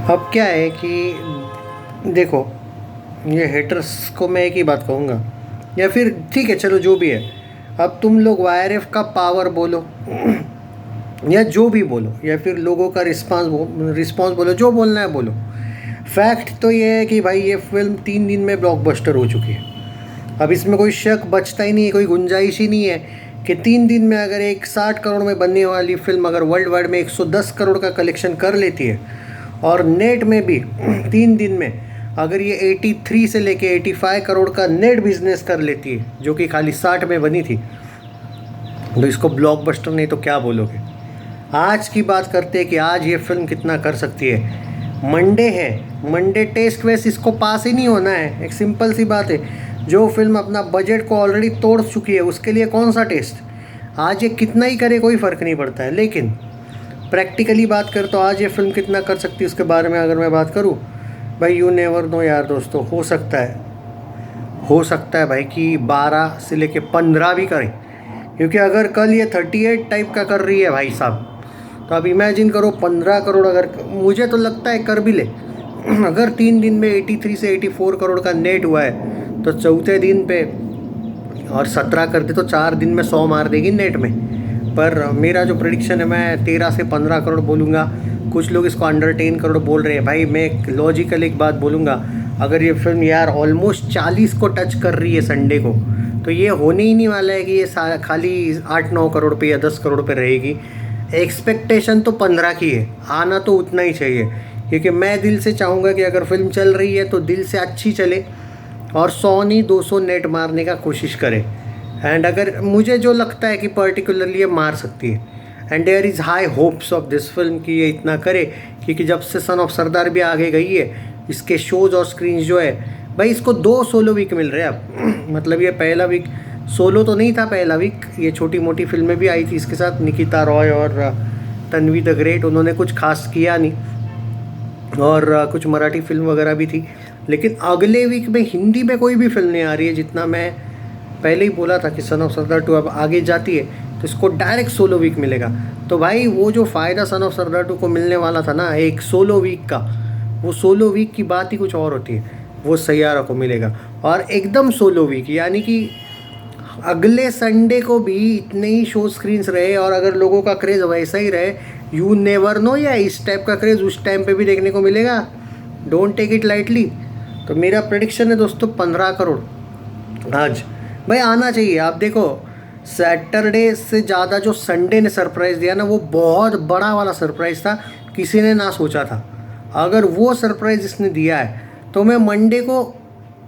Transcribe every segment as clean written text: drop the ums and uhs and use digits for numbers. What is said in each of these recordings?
अब क्या है कि देखो, ये हेटर्स को मैं एक ही बात कहूँगा, या फिर ठीक है चलो जो भी है, अब तुम लोग वाईआरएफ का पावर बोलो या जो भी बोलो, या फिर लोगों का रिस्पांस बोलो, जो बोलना है बोलो। फैक्ट तो ये है कि भाई ये फिल्म 3 दिन में ब्लॉकबस्टर हो चुकी है। अब इसमें कोई शक बचता ही नहीं है, कोई गुंजाइश ही नहीं है कि 3 दिन में अगर एक 60 करोड़ में बनने वाली फिल्म अगर वर्ल्ड वाइड में 110 करोड़ का कलेक्शन कर लेती है, और नेट में भी 3 दिन में अगर ये 83 से लेके 85 करोड़ का नेट बिजनेस कर लेती है, जो कि खाली 60 में बनी थी, तो इसको ब्लॉकबस्टर नहीं तो क्या बोलोगे। आज की बात करते हैं कि आज ये फिल्म कितना कर सकती है। मंडे है, मंडे टेस्ट वेस्ट इसको पास ही नहीं होना है। एक सिंपल सी बात है, जो फिल्म अपना बजट को ऑलरेडी तोड़ चुकी है उसके लिए कौन सा टेस्ट। आज ये कितना ही करे कोई फ़र्क नहीं पड़ता है। लेकिन प्रैक्टिकली बात कर तो आज ये फिल्म कितना कर सकती है उसके बारे में अगर मैं बात करूँ, भाई यू नेवर नो यार दोस्तों। हो सकता है भाई कि 12 से लेके 15 भी करें, क्योंकि अगर कल ये 38 टाइप का कर रही है भाई साहब, तो अब इमेजिन करो 15 करोड़ अगर, मुझे तो लगता है कर भी ले। अगर 3 दिन में 83 से 84 करोड़ का नेट हुआ है, तो चौथे दिन पे और 17 कर दे तो 4 दिन में 100 मार देगी नेट में। पर मेरा जो प्रेडिक्शन है, मैं 13 से 15 करोड़ बोलूँगा। कुछ लोग इसको अंडर 10 करोड़ बोल रहे हैं। भाई मैं लॉजिकल एक बात बोलूँगा, अगर ये फिल्म यार ऑलमोस्ट 40 को टच कर रही है संडे को, तो ये होने ही नहीं वाला है कि ये खाली 8-9 करोड़ पे या 10 करोड़ पे रहेगी। एक्सपेक्टेशन तो 15 की है, आना तो उतना ही चाहिए, क्योंकि मैं दिल से चाहूँगा कि अगर फिल्म चल रही है तो दिल से अच्छी चले और 100 नहीं 200 नेट मारने का कोशिश करे। एंड अगर मुझे जो लगता है कि पर्टिकुलरली ये मार सकती है, and there is high hopes of this film कि ये इतना करे, क्योंकि जब से सन ऑफ सरदार भी आगे गई है, इसके शोज़ और स्क्रीन जो है भाई, इसको 2 सोलो वीक मिल रहे हैं अब। मतलब ये पहला वीक सोलो तो नहीं था, पहला वीक ये छोटी मोटी फिल्में भी आई थी इसके साथ, निकिता रॉय और तन्वी द ग्रेट, उन्होंने कुछ खास किया नहीं, और कुछ मराठी फिल्म वगैरह भी थी। लेकिन अगले वीक में हिंदी में कोई भी फिल्म नहीं आ रही है। जितना मैं पहले ही बोला था कि सन ऑफ सरदार 2 अब आगे जाती है तो इसको डायरेक्ट सोलो वीक मिलेगा। तो भाई वो जो फ़ायदा सन ऑफ सरदार 2 को मिलने वाला था ना एक सोलो वीक का, वो सोलो वीक की बात ही कुछ और होती है, वो सैयारा को मिलेगा। और एकदम सोलो वीक यानी कि अगले संडे को भी इतने ही शो स्क्रीन्स रहे, और अगर लोगों का क्रेज़ वैसा ही रहे, यू नेवर नो, या इस टाइप का क्रेज़ उस टाइम पे भी देखने को मिलेगा। Don't take it lightly. तो मेरा प्रेडिक्शन है दोस्तों 15 करोड़ आज भाई आना चाहिए। आप देखो, सैटरडे से ज़्यादा जो संडे ने सरप्राइज़ दिया ना, वो बहुत बड़ा वाला सरप्राइज़ था, किसी ने ना सोचा था। अगर वो सरप्राइज़ इसने दिया है तो मैं मंडे को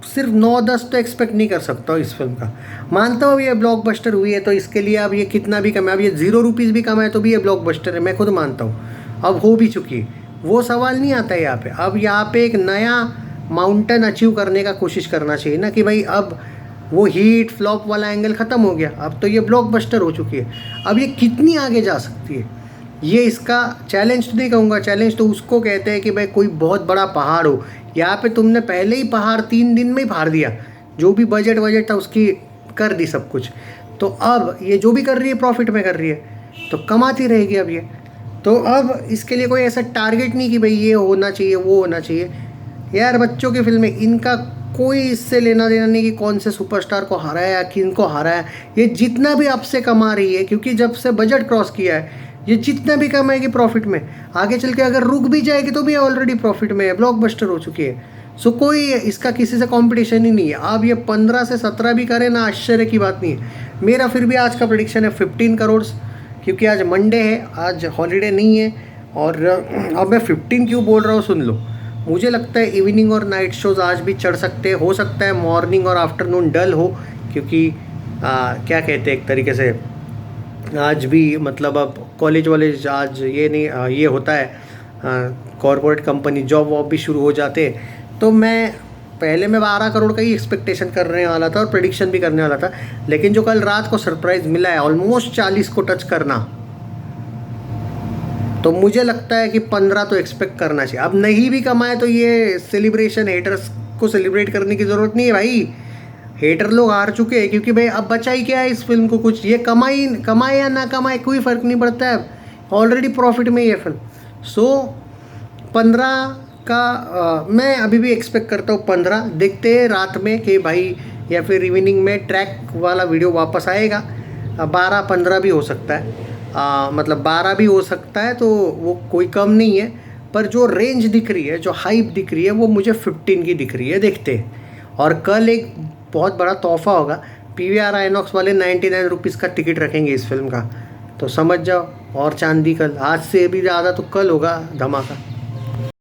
सिर्फ 9-10 तो एक्सपेक्ट नहीं कर सकता हूँ इस फिल्म का। मानता हूँ ये ब्लॉकबस्टर हुई है तो इसके लिए अब ये कितना भी कमाए, अब ये 0 रुपीज़ भी कमाए तो भी ये ब्लॉकबस्टर है, मैं खुद मानता हूँ। अब हो भी चुकी है, वो सवाल नहीं आता है यहाँ पे। अब यहाँ पे एक नया माउंटेन अचीव करने का कोशिश करना चाहिए ना, कि भाई अब वो हीट फ्लॉप वाला एंगल ख़त्म हो गया, अब तो ये ब्लॉकबस्टर हो चुकी है। अब ये कितनी आगे जा सकती है, ये इसका चैलेंज तो नहीं कहूँगा, चैलेंज तो उसको कहते हैं कि भाई कोई बहुत बड़ा पहाड़ हो। यहाँ पे तुमने पहले ही पहाड़ 3 दिन में ही फाड़ दिया, जो भी बजट था उसकी कर दी सब कुछ। तो अब ये जो भी कर रही है प्रॉफिट में कर रही है, तो कमाती रहेगी अब ये। तो अब इसके लिए कोई ऐसा टारगेट नहीं कि भाई ये होना चाहिए वो होना चाहिए। यार बच्चों की फिल्में, इनका कोई इससे लेना देना नहीं कि कौन से सुपरस्टार को हराया किन को हराया। ये जितना भी आपसे कमा रही है, क्योंकि जब से बजट क्रॉस किया है, ये जितना भी कमाएगी प्रॉफिट में, आगे चल के अगर रुक भी जाएगी तो भी ऑलरेडी प्रॉफिट में है, ब्लॉकबस्टर हो चुकी है। सो कोई इसका किसी से कंपटीशन ही नहीं है। अब ये 15 से 17 भी करे ना, आश्चर्य की बात नहीं है। मेरा फिर भी आज का प्रेडिक्शन है 15 करोड़, क्योंकि आज मंडे है, आज हॉलीडे नहीं है। और अब मैं 15 क्यों बोल रहा हूँ सुन लो। मुझे लगता है इवनिंग और नाइट शोज़ आज भी चढ़ सकते हैं, हो सकता है मॉर्निंग और आफ्टरनून डल हो, क्योंकि क्या कहते हैं एक तरीके से आज भी मतलब अब कॉलेज वॉलेज आज ये नहीं ये होता है, कॉरपोरेट कंपनी जॉब वॉब भी शुरू हो जाते हैं। तो मैं 12 करोड़ का ही एक्सपेक्टेशन करने वाला था और प्रेडिक्शन भी करने वाला था, लेकिन जो कल रात को सरप्राइज़ मिला है ऑलमोस्ट 40 को टच करना, तो मुझे लगता है कि 15 तो एक्सपेक्ट करना चाहिए। अब नहीं भी कमाए तो ये सेलिब्रेशन, हेटर्स को सेलिब्रेट करने की ज़रूरत नहीं है भाई। हेटर लोग हार चुके हैं, क्योंकि भाई अब बचा ही क्या है इस फिल्म को कुछ। ये कमाए या ना कमाए कोई फ़र्क नहीं पड़ता है, ऑलरेडी प्रॉफिट में ही है फिल्म। सो 15 मैं अभी भी एक्सपेक्ट करता हूँ 15। देखते हैं रात में कि भाई या फिर इवनिंग में ट्रैक वाला वीडियो वापस आएगा। 12-15 भी हो सकता है, मतलब 12 भी हो सकता है, तो वो कोई कम नहीं है। पर जो रेंज दिख रही है, जो हाइप दिख रही है, वो मुझे 15 की दिख रही है। देखते हैं। और कल एक बहुत बड़ा तोहफा होगा। PVR आइनॉक्स वाले 99 रुपीज़ का टिकट रखेंगे इस फिल्म का, तो समझ जाओ। और चांदी कल, आज से भी ज़्यादा तो कल होगा धमाका।